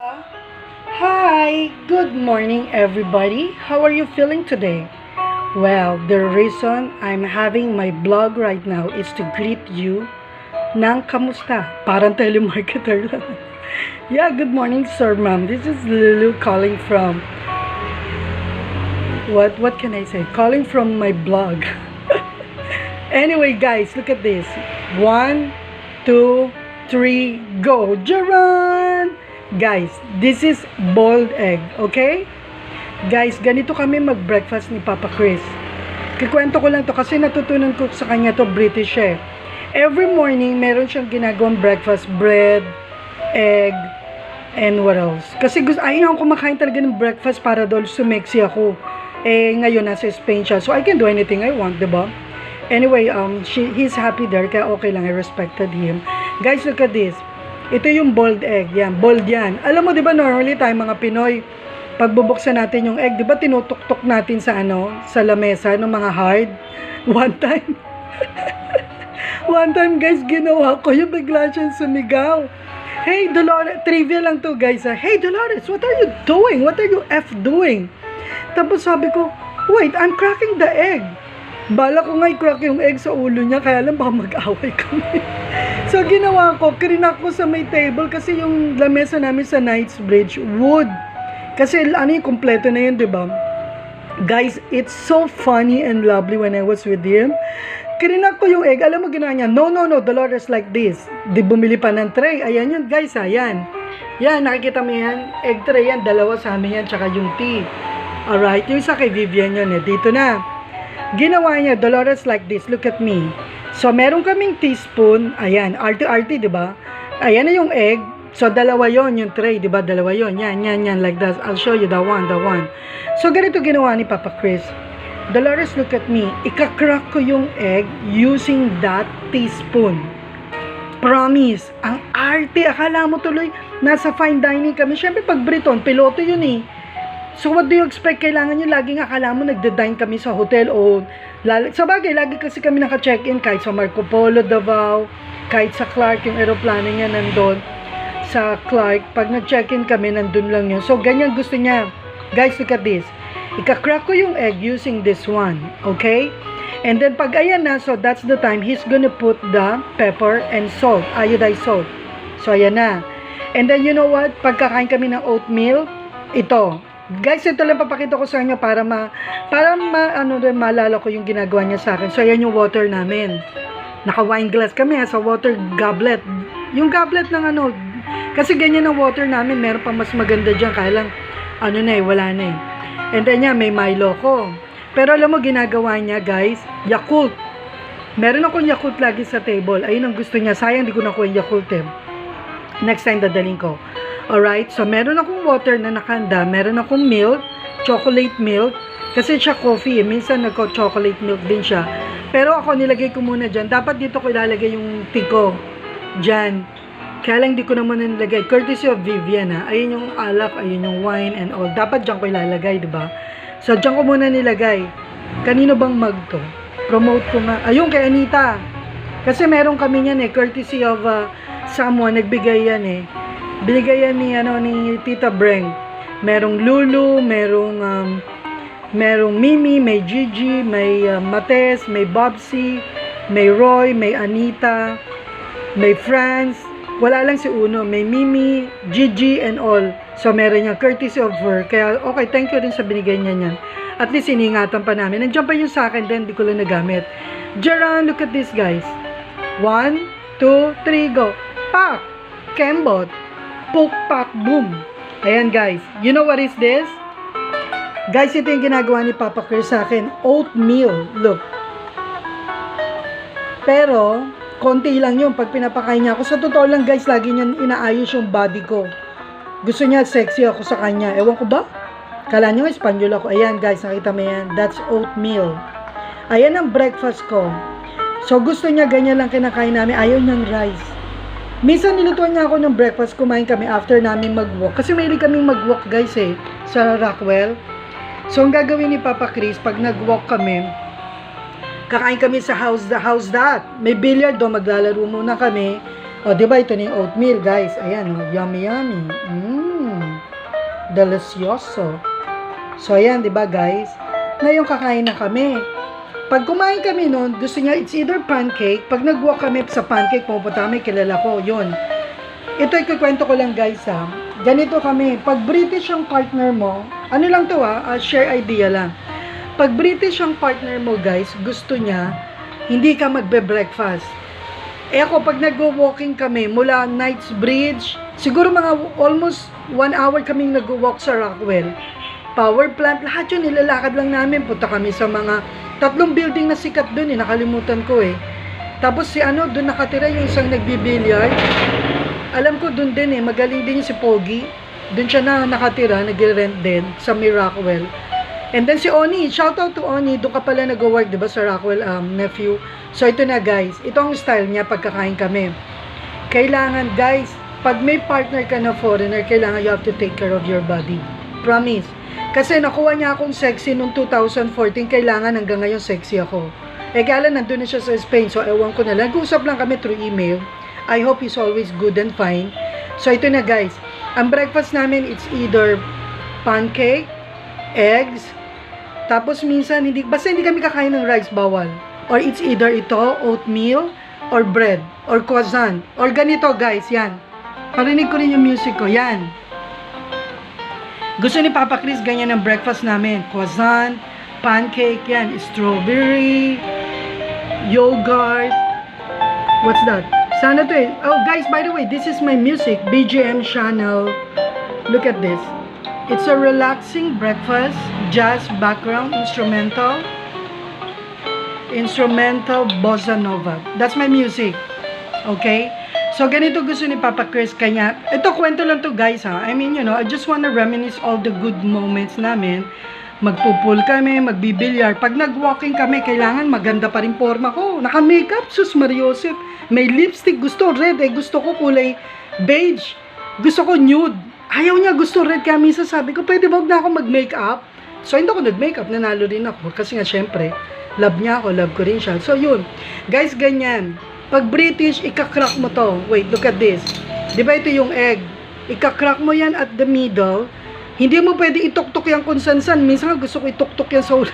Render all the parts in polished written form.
Hi, good morning everybody. How are you feeling today? Well, the reason I'm having my blog right now is to greet you ng kamusta. Parang telemarketer lang. Yeah, good morning sir, ma'am. This is Lulu calling from, what can I say? Calling from my blog. Anyway guys, look at this. 1, 2, 3, go! Jaran! Guys, this is boiled egg, okay? Guys, ganito kami mag-breakfast ni Papa Chris. Kikwento ko lang to kasi natutunan ko sa kanya to, British eh. Every morning, meron siyang ginagawang breakfast, bread, egg, and what else? Kasi ayaw akong kumakain talaga ng breakfast para doon sumexy ako. Eh, ngayon nasa Spain siya, so I can do anything I want, diba? Anyway, he's happy there, kaya okay lang, I respected him. Guys, look at this. Ito yung boiled egg, yan, boiled yan. Alam mo, di ba, normally tayo mga Pinoy, pag bubuksan natin yung egg, di ba, tinutok-tok natin sa sa lamesa, ng mga hard. One time, guys, ginawa ko, yung bigla siyang sumigaw. Hey, Dolores, trivia lang to, guys, ha? Hey, Dolores, what are you doing? What are you doing? Tapos sabi ko, wait, I'm cracking the egg. Bala ko nga i-crack yung egg sa ulo niya, kaya lang baka mag-away kami. So, ginawa ko, krinak ko sa may table kasi yung lamesa namin sa Knightsbridge, wood. Kasi yung kompleto na yun, diba? Guys, it's so funny and lovely when I was with him. Krinak ko yung egg, alam mo ginawa niya, no, Dolores, like this. Di bumili pa ng tray, ayan yun, guys, ayan. Yan, nakikita mo yan, egg tray yan, dalawa sa amin yan, tsaka yung tea. Alright, yung isa kay Vivian yun eh, dito na. Ginawa niya, Dolores, like this. Look at me. So, meron kaming teaspoon. Ayan, arte-arte, diba? Ayan na yung egg. So, dalawa yon yung tray, diba? Dalawa yon. Yan, like that. I'll show you the one. So, ganito ginawa ni Papa Chris. Dolores, look at me. Ika-crack ko yung egg using that teaspoon. Promise. Ang arte. Akala mo tuloy, nasa fine dining kami. Siyempre, pag Briton, piloto yun eh. So, what do you expect? Kailangan nyo laging akala mo nagda-dine kami sa hotel o sa bagay, lagi kasi kami naka-check-in kahit sa Marco Polo, Davao, kahit sa Clark, yung aeroplano niya nandun. Sa Clark, pag nag-check-in kami, nandun lang yun. So, ganyan gusto niya. Guys, look at this. Ika-crack ko yung egg using this one. Okay? And then, pag ayan na, so that's the time he's gonna put the pepper and salt, iodized salt. So, ayan na. And then, you know what? Pagkakain kami ng oatmeal, ito. Guys, ito lang papakita ko sa inyo para maalala ko yung ginagawa niya sa akin. So, ayan yung water namin. Naka-wine glass kami sa water goblet. Yung goblet ng kasi ganyan ang water namin. Meron pa mas maganda dyan. Kaya lang, wala na eh. And then may Milo ko. Pero alam mo, ginagawa niya, guys, Yakult. Meron akong Yakult lagi sa table. Ayun ang gusto niya. Sayang, di ko nakuha yung Yakult eh. Next time, dadaling ko. Alright, so meron akong water na nakanda, meron akong milk, chocolate milk, kasi siya coffee, minsan nagko-chocolate milk din siya. Pero ako nilagay ko muna dyan, dapat dito ko ilalagay yung tea ko, dyan. Kaya lang di ko naman nilagay, courtesy of Vivian ha, ayun yung alak, ayun yung wine and all, dapat dyan ko ilalagay, diba? So dyan ko muna nilagay. Kanino bang mug to? Promote ko nga, ayun kay Anita. Kasi meron kami yan courtesy of someone, nagbigay yan binigay yan ni Tita Breng. Merong Lulu, merong Mimi, may Gigi, may Mates, may Bobsy, may Roy, may Anita, may Franz. Wala lang si Uno, may Mimi, Gigi, and all. So, meron niya, courtesy of her. Kaya, okay, thank you rin sa binigay niya niyan. At least, iningatan pa namin. Nandiyan pa yung sa akin, then di ko lang nagamit. Jaran, look at this, guys. 1, 2, 3, go. Pak! Kembot. Poke, pak, boom. Ayan guys, you know what is this? Guys, ito yung ginagawa ni Papa Chris sa akin. Oatmeal, look. Pero, konti lang yun pag pinapakain niya ako. Sa totoo lang guys, lagi niya inaayos yung body ko. Gusto niya sexy ako sa kanya. Ewan ko ba? Kala niyo Espanyol ako. Ayan guys, nakita mo yan. That's oatmeal. Ayan ang breakfast ko. So, gusto niya ganyan lang kinakain namin. Ayaw niyang rice. Minsan nilutuan niya ako ng breakfast, kumain kami after namin mag-walk. Kasi mayroon kaming mag-walk guys sa Rockwell. So ang gagawin ni Papa Chris, pag nag-walk kami, kakain kami sa house that. May billiard doon, maglalaro muna kami. O diba, ito na yung oatmeal guys. Ayan, yummy. delicioso. So, ayan, di ba guys? Ngayon kakain na kami. Pag kumain kami nun, gusto niya, it's either pancake. Pag nag-walk kami sa pancake, pupunta kami, kilala ko, yun. Ito, ikukwento ko lang guys ha. Ganito kami. Pag British ang partner mo, ano lang to share idea lang. Pag British ang partner mo guys, gusto niya, hindi ka magbe-breakfast. Eh ako, pag nag-walking kami, mula Knightsbridge, siguro mga almost 1 hour kaming nag-walk sa Rockwell. Power plant, lahat yun, nilalakad lang namin. Punta kami sa mga 3 building na sikat dun nakalimutan ko Tapos si doon nakatira yung isang nagbibilyard. Alam ko dun din magaling din yung si Pogi. Dun siya na nakatira, nag-rent din sa may Rockwell. And then si Oni, shout out to Oni, doon ka pala nag-work, diba, sa Rockwell, nephew. So ito na guys, ito ang style niya pagkakain kami. Kailangan guys, pag may partner ka na foreigner, kailangan you have to take care of your body. Promise. Kasi nakuha niya akong sexy noong 2014, kailangan hanggang ngayon sexy ako. Kaya nandun na siya sa Spain, so ewan ko na lang. Nag-usap lang kami through email. I hope he's always good and fine. So ito na guys, ang breakfast namin, it's either pancake, eggs, tapos minsan, basta hindi kami kakain ng rice, bawal. Or it's either ito, oatmeal, or bread, or croissant. Or ganito guys, yan. Parinig ko rin yung music ko, yan. Gusto ni Papa Chris, ganyan ang breakfast namin. Croissant, pancake, yan. Strawberry, yogurt. What's that? Sana to Oh guys, by the way, this is my music, BGM channel. Look at this. It's a relaxing breakfast, jazz background, instrumental bossa nova. That's my music. Okay? So, ganito gusto ni Papa Chris kanya. Ito, kwento lang to guys I mean, I just wanna reminisce all the good moments namin. Magpupul kami, magbibilyar. Pag nag-walking kami, kailangan maganda pa rin forma ko. Naka-makeup, sus Mariosep. May lipstick, gusto red gusto ko kulay beige. Gusto ko nude. Ayaw niya, gusto red, kaya minsan sabi ko, pwede ba huwag na ako mag-makeup? So, hindi ako nag-makeup, nanalo rin ako. Kasi nga, syempre, love niya ako, love ko rin siya. So, yun. Guys, ganyan. Pag British, ika-crack mo to. Wait, look at this. Di ba ito yung egg? Ika-crack mo yan at the middle. Hindi mo pwede ituktok yan kung san-san. Minsan nga gusto ko ituktok yan sa ulo.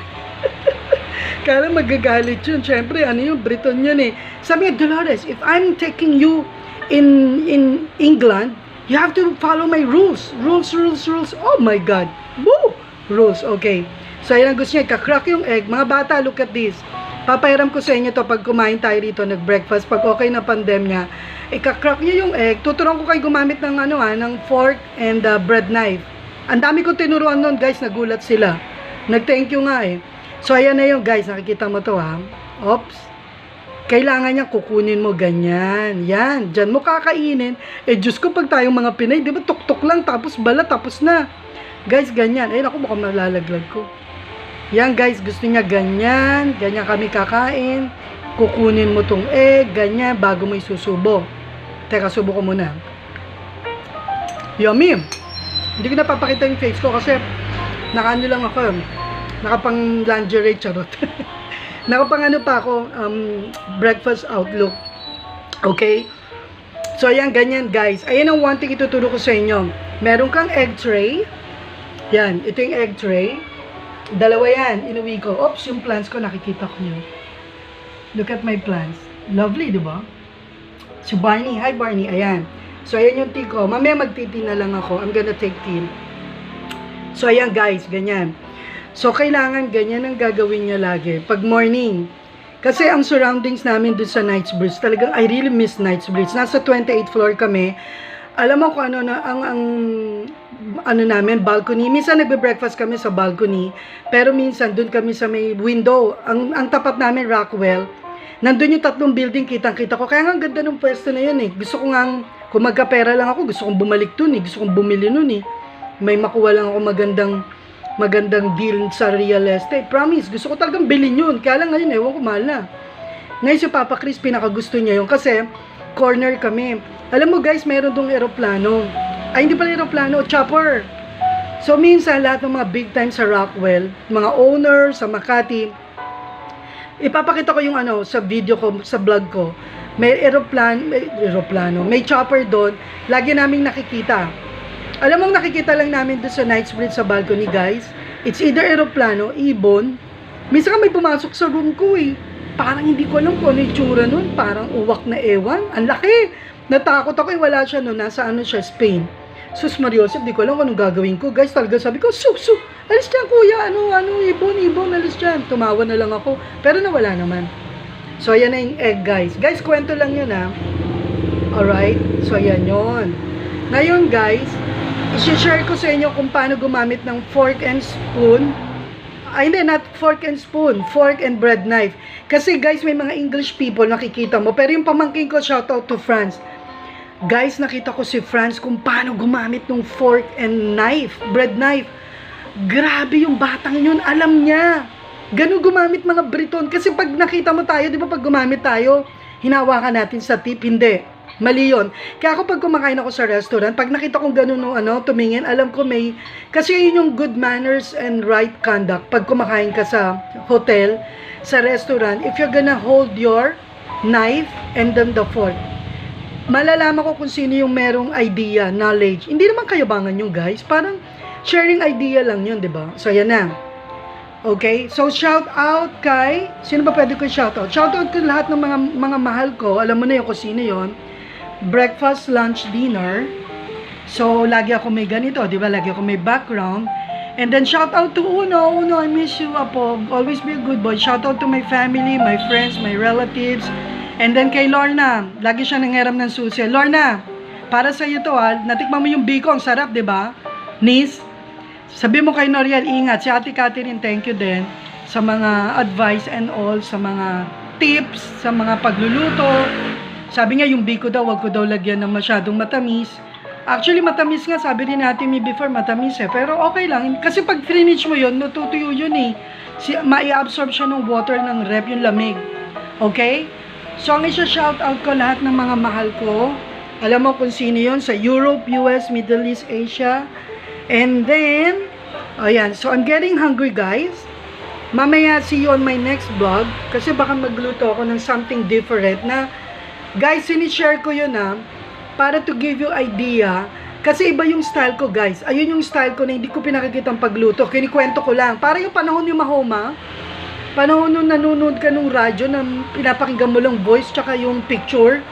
Kaya magagalit yun. Syempre, yung Briton yun Sabi nga, Dolores, if I'm taking you in England, you have to follow my rules. Rules. Oh my God. Woo! Rules. Okay. So, yan ang gusto niya. Kakrack yung egg. Mga bata, look at this. Papahiram ko sa inyo to pag kumain tayo rito, nag-breakfast. Pag okay na pandemya, ikakrack niyo yung egg. Tuturuan ko kayo gumamit ng ng fork and bread knife. Ang dami ko tinuruan nun, guys. Nagulat sila. Nag-thank you nga So, ayan na yung guys. Nakikita mo to Oops. Kailangan niya kukunin mo ganyan. Yan. Diyan mo kakainin. Diyos ko, pag tayong mga Pinay, di ba, tuk-tuk lang, tapos balat, tapos na. Guys, ganyan. Ako, baka malalaglag ko. Yan, guys, gusto niya ganyan. Ganyan kami kakain. Kukunin mo tong egg, ganyan, bago mo isusubo. Teka, subo ko muna. Yummy. Hindi ko napapakita yung face ko kasi nakaano lang ako. Nakapang lingerie, charot. Nakapang pa ako, breakfast outlook. Okay? So, ayan, ganyan, guys. Ayan ang one thing ituturo ko sa inyo. Meron kang egg tray. Yan, ito yung egg tray. Dalawa yan, inuwi ko. Oops, yung plants ko, nakikita ko nyo. Look at my plants. Lovely, di ba? Si Barney. Hi, Barney. Ayan. So, ayan yung tea ko. Mamaya magti-tea na lang ako. I'm gonna take tea. So, ayan, guys, ganyan. So, kailangan ganyan ang gagawin niya lagi. Pag morning. Kasi ang surroundings namin dun sa Knightsbridge, talagang I really miss Knightsbridge. Nasa 28th floor kami. Alam mo kung ano namin, balcony. Minsan nagbe-breakfast kami sa balcony. Pero minsan dun kami sa may window. Ang tapat namin, Rockwell. Nandun yung 3 building, kitang-kita ko. Kaya nga ang ganda ng pwesto na yun Gusto ko nga, kung magkapera lang ako, gusto kong bumalik dun Gusto kong bumili nun May makuha lang ako magandang deal sa real estate. Promise, gusto ko talagang bilhin yun. Kaya lang ngayon, ewan ko, mahal na. Ngayon si Papa Chris, pinakagusto niya yun. Kasi, corner kami. Alam mo guys, meron dong aeroplano. Ay, hindi pala aeroplano, chopper. So, minsan, lahat ng mga big time sa Rockwell, mga owner sa Makati, ipapakita ko yung sa video ko, sa vlog ko. May aeroplano, may chopper doon. Lagi naming nakikita. Alam mo, nakikita lang namin doon sa Knightsbridge sa balcony, guys. It's either aeroplano, ibon. Minsan may pumasok sa room ko eh. Parang hindi ko alam kung ano yung tsura nun. Parang uwak na ewan. Ang laki. Natakot ako eh, wala siya nun. Nasa ano siya, Spain. Sus Mariosep, di ko alam kung anong gagawin ko. Guys, talaga sabi ko, alis dyan kuya. Ano, ibon, alis dyan. Tumawa na lang ako. Pero nawala naman. So, ayan na yung egg, guys. Guys, kwento lang yun ha. Alright? So, ayan yun. Ngayon, guys, i-share ko sa inyo kung paano gumamit ng fork and spoon. Ay, hindi, not fork and spoon. Fork and bread knife. Kasi, guys, may mga English people nakikita mo. Pero yung pamangkin ko, shoutout to France. Guys, nakita ko si France kung paano gumamit ng fork and knife, bread knife. Grabe yung batang yun, alam niya. Ganun gumamit mga Briton. Kasi pag nakita mo tayo, di ba pag gumamit tayo, hinawakan natin sa tip, hindi. Mali yun. Kaya ako pag kumakain ako sa restaurant, pag nakita kong ganun tumingin, alam ko may, kasi yun yung good manners and right conduct. Pag kumakain ka sa hotel, sa restaurant, if you're gonna hold your knife and then the fork, malalaman ko kung sino yung merong idea, knowledge. Hindi naman kayabangan yun, guys. Parang sharing idea lang yun, di ba? So, yan na. Okay? So, shout out kay, sino ba pwede ko shout out? Shout out ko lahat ng mga mahal ko. Alam mo na yun kung sino yun. Breakfast, lunch, dinner. So, lagi ako may ganito, di ba? Lagi ako may background. And then, shout out to Uno. Uno, I miss you, Apo. Always be a good boy. Shout out to my family, my friends, my relatives. And then, kay Lorna. Lagi siya nangyaram ng susi. Lorna, para sa iyo to ha. Natikman mo yung biko. Ang sarap, di ba? Nis, sabi mo kay Noriel, ingat. Si Ate Catherine, thank you din sa mga advice and all, sa mga tips, sa mga pagluluto. Sabi nga, yung biko daw, wag ko daw lagyan ng masyadong matamis. Actually, matamis nga, sabi rin natin me before, matamis eh. Pero okay lang. Kasi pag frinage mo yun, natutuyo yun eh. Mai-absorb siya ng water ng rep, yung lamig. Okay? So, ang isa-shoutout ko lahat ng mga mahal ko. Alam mo kung sino yun? Sa Europe, US, Middle East, Asia. And then, ayan. So, I'm getting hungry, guys. Mamaya, see you on my next vlog. Kasi baka magluto ako ng something different na, guys, sinishare ko yun para to give you idea. Kasi iba yung style ko, guys. Ayun yung style ko na hindi ko pinakikitang pagluto. Kinikwento ko lang. Para yung panahon yung Mahoma, panahon nung nanonood ka nung radyo na pinapakinggan mo lang voice tsaka yung picture.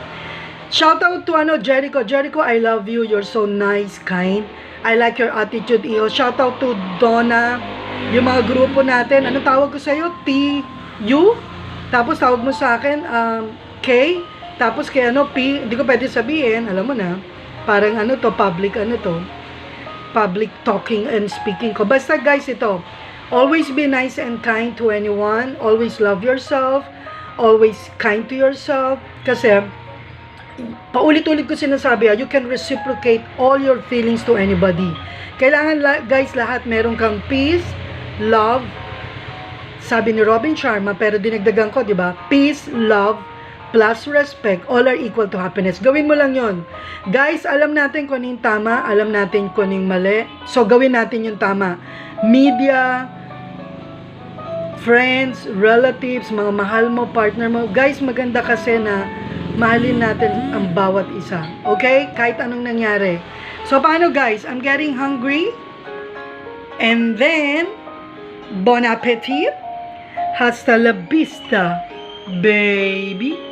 Shoutout to Jericho. Jericho, I love you. You're so nice, kind. I like your attitude, Iyo. Shoutout to Donna. Yung mga grupo natin. Ano tawag ko sa'yo? T-U? Tapos tawag mo sa akin, K? Tapos kay P, hindi ko pwede sabihin, alam mo na, parang public public talking and speaking ko. Basta guys, ito, always be nice and kind to anyone, always love yourself, always kind to yourself, kasi, paulit-ulit ko sinasabi, you can reciprocate all your feelings to anybody. Kailangan guys, lahat meron kang peace, love, sabi ni Robin Sharma, pero dinagdagan ko, di ba? Peace, love, plus respect, all are equal to happiness. Gawin mo lang yon. Guys, alam natin kung ano yung tama, alam natin kung ano yung mali. So, gawin natin yung tama. Media, friends, relatives, mga mahal mo, partner mo. Guys, maganda kasi na mahalin natin ang bawat isa. Okay? Kahit anong nangyari. So, paano guys? I'm getting hungry. And then, bon appetit. Hasta la vista, baby.